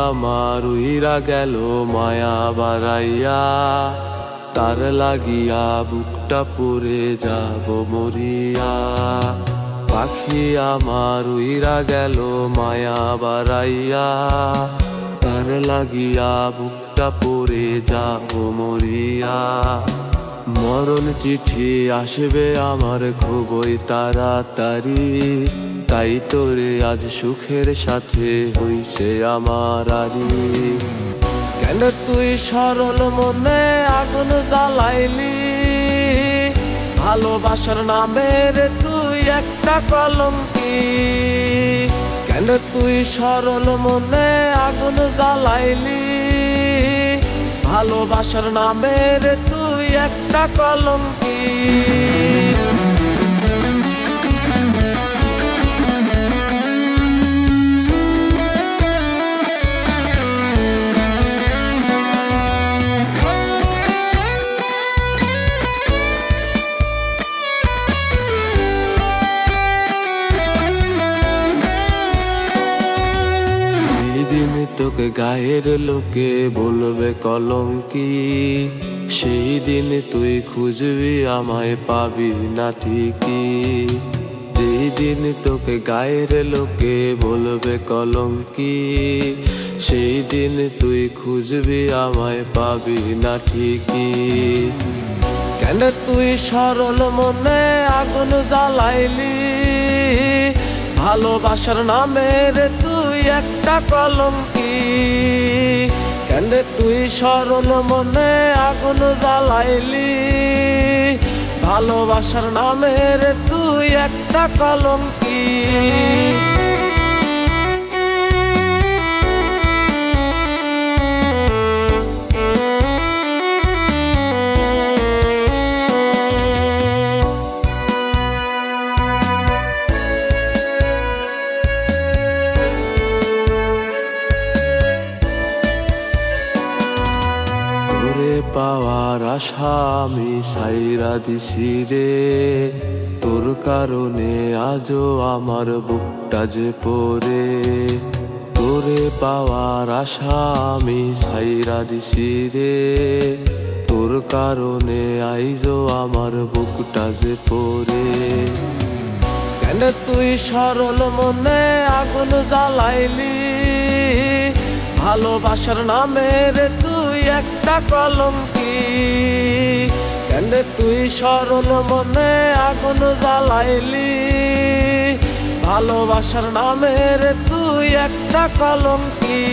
আমার উইরা গেল মায়া বাড়াইয়া, তার লাগিয়া বুকটা পুড়ে যাব মরিয়া। পাখি আমার উইরা গেল মায়া বাড়াইয়া, তার লাগিয়া বুকটা পুড়ে যাব মরিয়া। মরণ চিঠি আসবে আমার খুবই তাড়াতাড়ি, তাই তোরে আজ সুখের সাথে হইছে আমার আরি। কেন তুই সরল মনে আগুন জ্বালাইলি, ভালোবাসার নামের তুই একটা কলঙ্কি। কেন তুই সরল মনে আগুন জ্বালাইলি, ভালোবাসার নামের তুই একটা কলঙ্কি। যেদিন তোকে গায়ের লোকে বলবে কলঙ্কি, সেই দিন তুই খুঁজবি আমায় পাবি না ঠিকই। যেদিন তোকে গায়ের লোকে বলবে কলঙ্কি, সেই দিন তুই খুঁজবি আমায় পাবি না ঠিকই। কেন তুই সরল মনে আগুন জ্বালাইলি, ভালোবাসার নামের তুই একটা কলঙ্কি। কেন তুই সরল মনে আগুন জ্বালাইলি, ভালোবাসার নামের তুই একটা কলঙ্কি। তোরে পাওয়ার আশা আমি ছাইরা দিছি রে, তোর কারণে আজও আমার বুকটা যে পড়ে। তোরে পাওয়ার আশা আমি ছাইরা দিছি রে, তোর কারণে আইজও আমার বুকটা যে পড়ে। কেন তুই সরল মনে আগুন জ্বালাইলি, ভালোবাসার নামের তুই একটা কলঙ্কি। কেন তুই সরল মনে আগুন জ্বালাইলি, ভালোবাসার নামের তুই একটা কলঙ্কি।